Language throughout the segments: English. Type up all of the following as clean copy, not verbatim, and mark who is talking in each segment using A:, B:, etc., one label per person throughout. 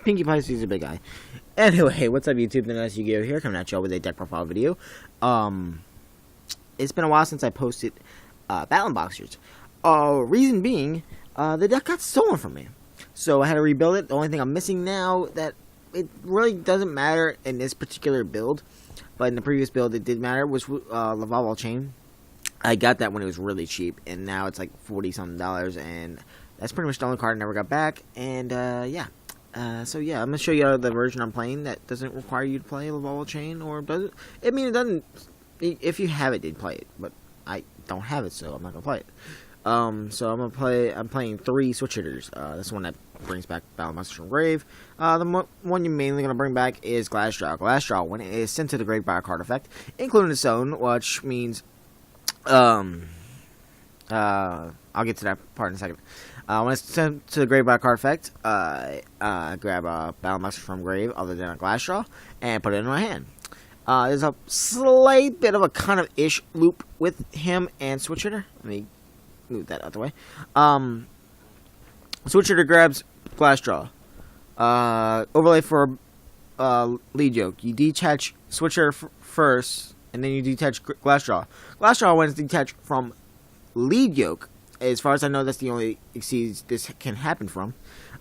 A: Pinkie Pie sees a big eye. Anyway, what's up YouTube? The Nice Yu-Gi-Oh! Here, coming at y'all with a deck profile video. It's been a while since I posted Battlin Boxers. Reason being, the deck got stolen from me. So I had to rebuild it. The only thing I'm missing now, that it really doesn't matter in this particular build, but in the previous build it did matter, was Laval Chain. I got that when it was really cheap, and now it's like $40-something, and that's pretty much the only card I never got back. And yeah. So yeah, I'm gonna show you the version I'm playing that doesn't require you to play Laval Chain, or does it? I mean, it doesn't. If you have it, then play it. But I don't have it, so I'm not gonna play it. So I'm playing 3 switch hitters. This one that brings back Battlin Boxer from grave. The one you're mainly gonna bring back is Glass Draw. Glass Draw, when it is sent to the grave by a card effect, including its own, which means I'll get to that part in a second. When it's sent to the grave by a card effect, grab a Battlin Boxer from grave other than a Glass Draw and put it in my hand. There's a slight bit of a kind of ish loop with him and switch hitter. Let me move that out the way. Switch hitter grabs Glass Draw. Overlay for lead yoke. You detach switch hitter first, and then you detach Glass Draw. Glass Draw, when it's detached from lead yoke, as far as I know, that's the only exceeds this can happen from.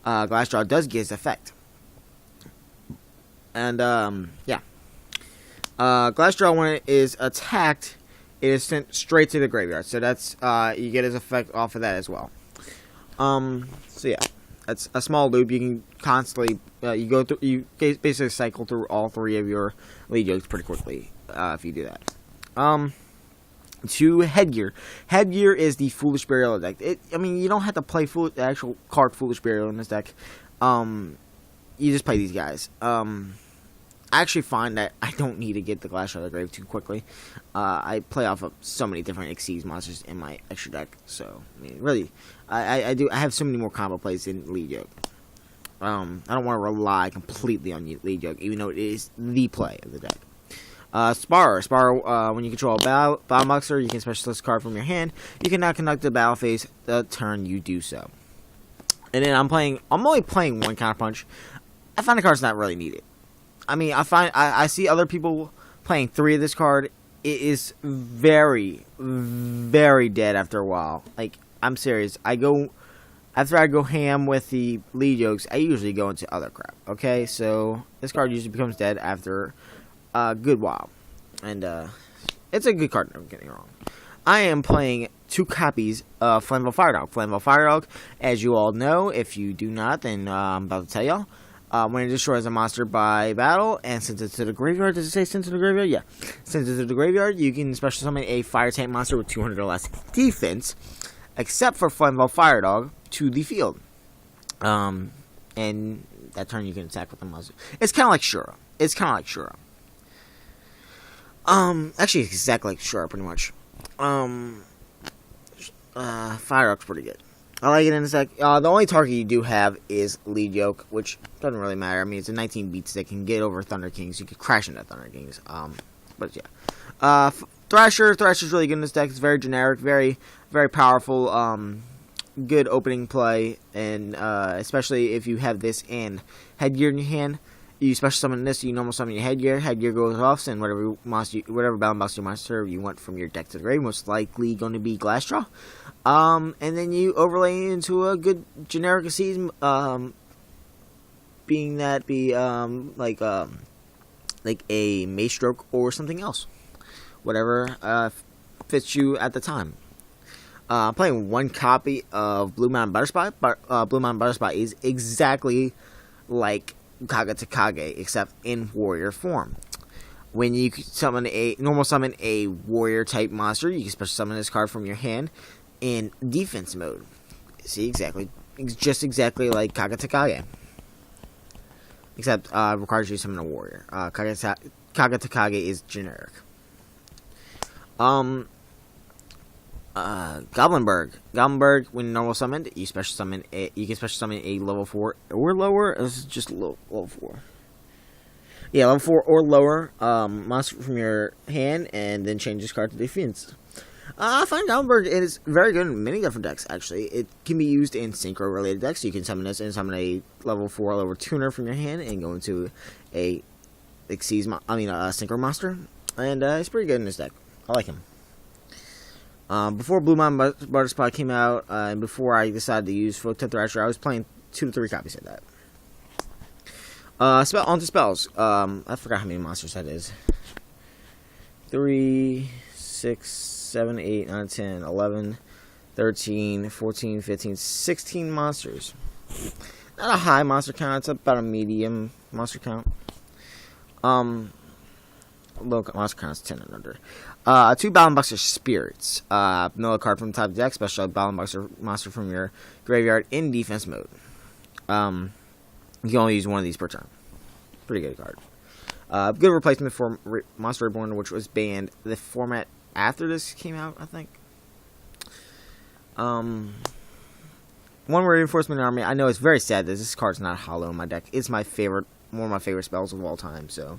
A: Glass Draw does get its effect. And yeah. Glass Draw, when it is attacked, it is sent straight to the graveyard. So that's you get its effect off of that as well. So yeah, that's a small loop. You can constantly you basically cycle through all 3 of your lead yokes pretty quickly if you do that. To Headgear. Headgear is the Foolish Burial deck. I mean, you don't have to play the actual card Foolish Burial in this deck. You just play these guys. I actually find that I don't need to get the Glass Draw to the grave too quickly. I play off of so many different Exceeds monsters in my extra deck. So, I mean, really, I have so many more combo plays in lead yoke. I don't want to rely completely on lead yoke, even though it is the play of the deck. Spar, when you control a Battlin Boxer, you can specialist card from your hand. You can now conduct the battle phase the turn you do so. And then I'm only playing 1 counterpunch. I find the card's not really needed. I mean, I see other people playing 3 of this card. It is very, very dead after a while. Like, I'm serious. After I go ham with the lead yokes, I usually go into other crap. Okay, so this card usually becomes dead after a good while, and it's a good card. Don't get me wrong. I am playing 2 copies of Flammable Fire Dog. Flammable Fire Dog, as you all know. If you do not, then I'm about to tell y'all. When it destroys a monster by battle and sends it to the graveyard, does it say send to the graveyard? Yeah. Sends it to the graveyard, you can special summon a fire tank monster with 200 or less defense, except for Flammable Fire Dog, to the field. And that turn you can attack with the monster. It's kind of like Shura. Actually, it's exactly like Shura, pretty much. Fire Dog's pretty good. I like it in this deck. The only target you do have is lead yoke, which doesn't really matter. I mean, it's a 19 beats that can get over Thunder Kings. You could crash into Thunder Kings. But yeah. Thrasher's really good in this deck. It's very generic, very, very powerful. Good opening play, and especially if you have this and Headgear in your hand. You special summon this, you normal summon your Headgear. Headgear goes off, send whatever Battlin Boxer monster you want from your deck to the grave. Most likely going to be Glass Draw. And then you overlay into a good generic season, being that like a Mace Stroke or something else, whatever fits you at the time. I'm playing 1 copy of Blue Mountain Butterspot, but Blue Mountain Butterspot is exactly like Kaga Takage, except in warrior form. When you normal summon a warrior type monster, you can special summon this card from your hand in defense mode. See, just exactly like Kaga Takage, except requires you to summon a warrior. Kaga Takage is generic. Goblinberg, when normal summoned, you can special summon a level 4 or lower. This is just level 4. Yeah, level 4 or lower monster from your hand, and then change this card to defense. I find Downberg is very good in many different decks, actually. It can be used in Synchro-related decks. You can summon this and summon a level 4 level tuner from your hand and go into a Synchro monster. And it's pretty good in this deck. I like him. Before Blue Mountain Butterspot came out, and before I decided to use Photon Thrasher, I was playing 2 to 3 copies of that. Onto spells. I forgot how many monsters that is. 3, 6, 7, 8, 9, 10, 11, 13, 14, 15, 16 monsters. Not a high monster count, it's about a medium monster count. Low monster count is 10 and under. 2 Battlin Boxer Spirits. Another card from the type of deck, special Battlin Boxer monster from your graveyard in defense mode. You can only use one of these per turn. Pretty good card. Good replacement for Monster Reborn, which was banned the format after this came out, I think. One Reinforcement Army. I know it's very sad that this card's not hollow in my deck. It's my favorite, one of my favorite spells of all time. So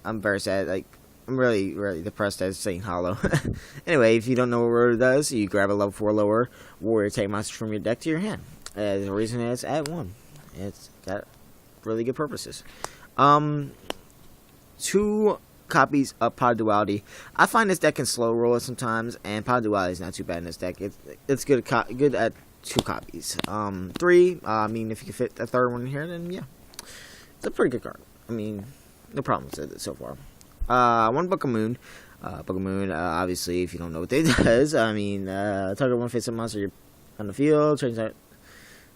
A: I'm very sad. Like, I'm really, really depressed as saying hollow. Anyway, if you don't know what it does, you grab a level 4 lower warrior type monster from your deck to your hand. The reason is at 1. It's got really good purposes. 2 copies of Pod Duality. I find this deck can slow roll it sometimes, and Pod Duality is not too bad in this deck. It's good at 2 copies. 3, I mean, if you can fit a 3rd one in here, then yeah. It's a pretty good card. I mean, no problems with it so far. 1 Book of Moon. Book of Moon, obviously, if you don't know what it does, I mean, target 1 face-up monster on the field, change that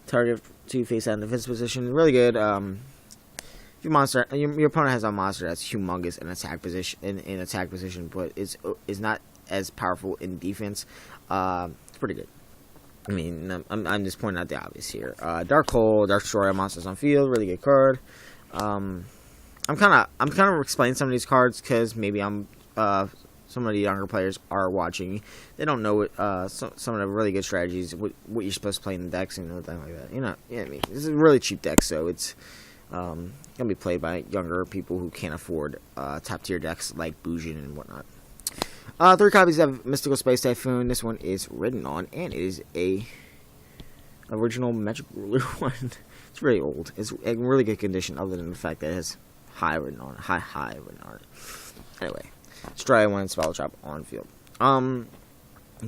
A: target 2 face-out in defense position. Really good. If your opponent has a monster that's humongous in attack position, but is not as powerful in defense, it's pretty good. I mean, I'm just pointing out the obvious here. Dark Hole, Dark Destroyer, monsters on field, really good card. I'm kind of explaining some of these cards because maybe some of the younger players are watching. They don't know what some of the really good strategies, what you're supposed to play in the decks and everything like that. I mean, this is a really cheap deck, so it's gonna be played by younger people who can't afford top tier decks like Bujin and whatnot. 3 copies of Mystical Space Typhoon. This one is written on, and it is a original Magic Ruler one. It's really old. It's in really good condition, other than the fact that it has high written on it. Anyway, Stride 1 Spell Trap on field.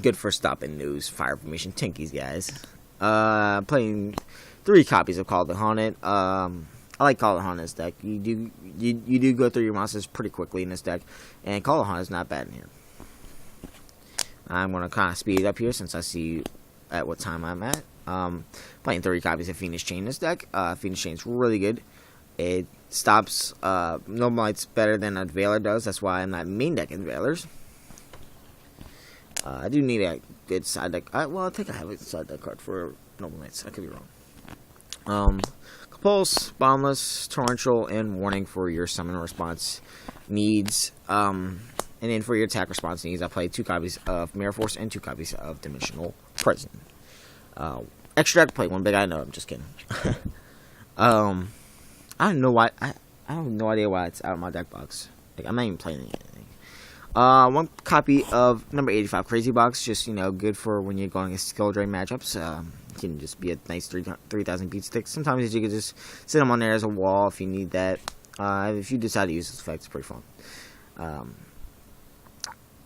A: Good for stopping those fire formation tinkies, guys. Playing 3 copies of Call of the Haunted. I like Call of the Haunted in this deck. You do go through your monsters pretty quickly in this deck, and Call of the Haunted is not bad in here. I'm gonna kind of speed it up here since I see at what time I'm at. Playing 30 copies of Phoenix Chain in this deck. Phoenix Chain is really good. It stops Normal Knights better than a Veiler does. That's why I'm not main decking Veilers. I do need a good side deck. I think I have a side deck card for Noble Knights. I could be wrong. Compulse, Boundless, Torrential, and Warning for your summon response needs. And then for your attack response needs, I played 2 copies of Mirror Force and 2 copies of Dimensional Prison. Extra deck, play 1 big. I know, I'm just kidding. I don't know why. I have no idea why it's out of my deck box. Like, I'm not even playing anything. 1 copy of number 85 Crazy Box, just, good for when you're going against skill drain matchups. It can just be a nice 3,000 beat stick. Sometimes you can just sit them on there as a wall if you need that. If you decide to use this effect, it's pretty fun.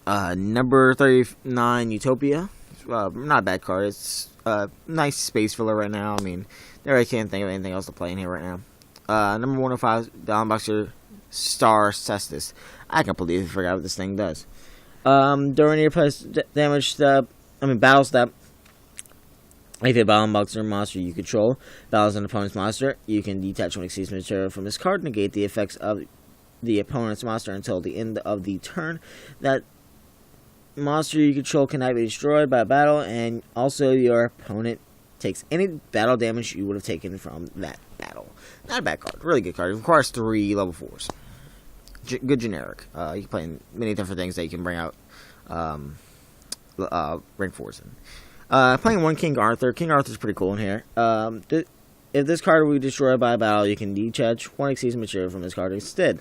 A: Number 39 Utopia. Not a bad card. It's a nice space filler right now. I mean, I really can't think of anything else to play in here right now. Number 105 Battlin Boxer Star Cestus. I can't believe I forgot what this thing does. During your player's battle step, if a Battlin Boxer monster you control battles an opponent's monster, you can detach 1 excess material from this card, negate the effects of the opponent's monster until the end of the turn. That monster you control cannot be destroyed by a battle, and also your opponent takes any battle damage you would have taken from that battle. Not a bad card. Really good card. It requires 3 level 4s. Good generic. You can play in many different things that you can bring out rank 4s in. Playing 1 King Arthur. King Arthur's pretty cool in here. If this card will be destroyed by a battle, you can detach 1 excess material from this card instead.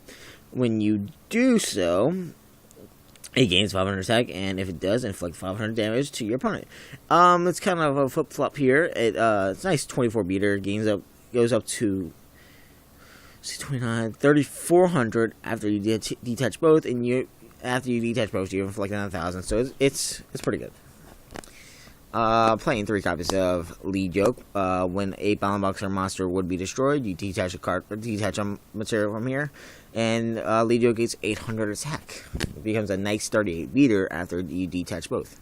A: When you do so, It gains 500 attack, and if it does, inflict 500 damage to your opponent. It's kind of a flip flop here. It's a nice 24 beater. Goes up to 29, 3,400 after you detach both, and after you detach both, you inflict 1,000. So it's pretty good. Playing 3 copies of Lead Yoke. When a Battlin Boxer monster would be destroyed, you detach a material from here, and Lead Yoke gets 800 attack. It becomes a nice 38 beater after you detach both.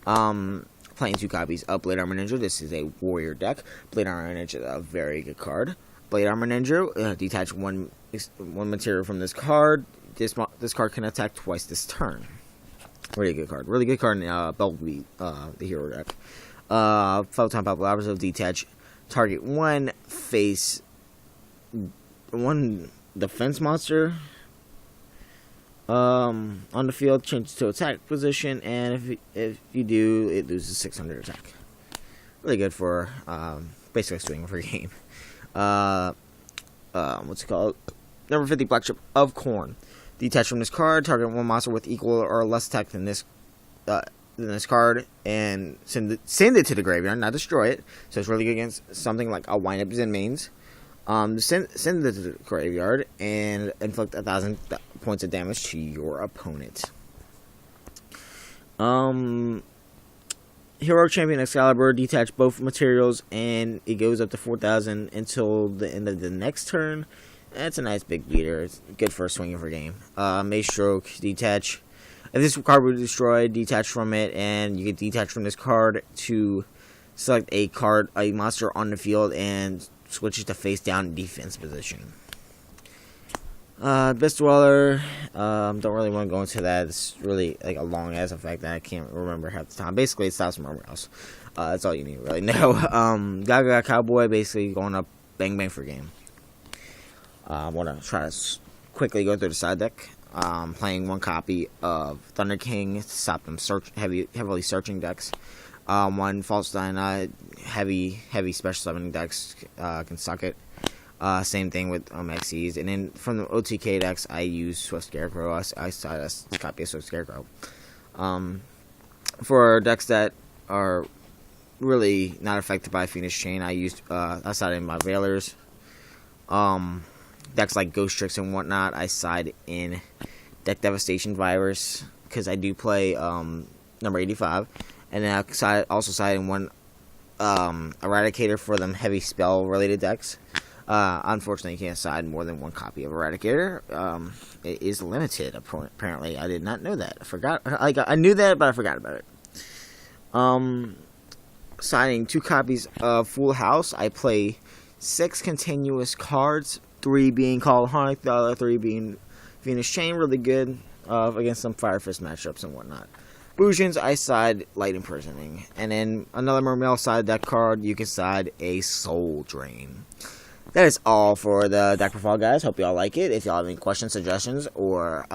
A: Playing 2 copies of Blade Armor Ninja. This is a warrior deck. Blade Armor Ninja is a very good card. Blade Armor Ninja, detach one material from this card. This card can attack twice this turn. Really good card. Really good card in Bumblebee, the hero deck. Photon Pop Labyrinth, detach target one defense monster on the field, changes to attack position, and if you do, it loses 600 attack. Really good for basically swinging for a game. What's it called? Number 50, Black Chip of Corn. Detach from this card, target one monster with equal or less attack than this card, and send it to the graveyard, not destroy it. So it's really good against something like a Wind Up Zenmaines. Send it to the graveyard and inflict 1,000 points of damage to your opponent. Hero Champion Excalibur, detach both materials, and it goes up to 4,000 until the end of the next turn. That's a nice big beater. It's good for a swinging for game. Mace Stroke, detach. If this card were destroyed, detach from it, and you can detach from this card to select a monster on the field, and switch it to face down defense position. Best Dweller, don't really want to go into that. It's really like a long ass effect that I can't remember half the time. Basically, it stops from everywhere else. That's all you need to really know. Gaga Cowboy, basically going up bang bang for game. I want to try to quickly go through the side deck. Playing 1 copy of Thunder King to stop them heavily searching decks. 1 False Dynamite, heavy special summoning decks can suck it. Same thing with XEs. And then from the OTK decks, I use Swift Scarecrow. I side a copy of Swift Scarecrow. For decks that are really not affected by Phoenix Chain, I side in my Veilers. Decks like Ghost Tricks and whatnot, I side in Deck Devastation Virus, because I do play number 85, and then I also side in 1 Eradicator for them heavy spell related decks. Unfortunately, you can't side more than 1 copy of Eradicator. It is limited, apparently. I did not know that. I knew that, but I forgot about it. Signing 2 copies of Full House. I play 6 continuous cards, 3 being Call of Haunted, the other 3 being Phoenix Chain, really good against some Fire Fist matchups and whatnot. Bujins, I side Light Imprisoning. And then another Mermail side deck card, you can side a Soul Drain. That is all for the deck profile, guys. Hope y'all like it. If y'all have any questions, suggestions, or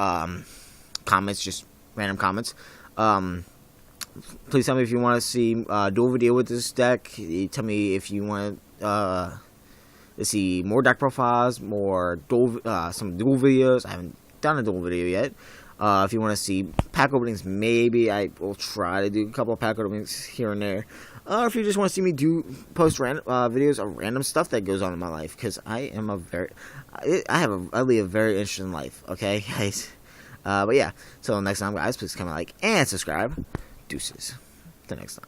A: comments, just random comments, please tell me if you want to see dual video with this deck. Tell me if you want to see more deck profiles, some dual videos. I haven't done a dual video yet. If you want to see pack openings, maybe I will try to do a couple of pack openings here and there. Or if you just want to see me post videos of random stuff that goes on in my life, because I lead a very interesting life. Okay, guys. But yeah. Till next time, guys. Please comment, like, and subscribe. Deuces. Till next time.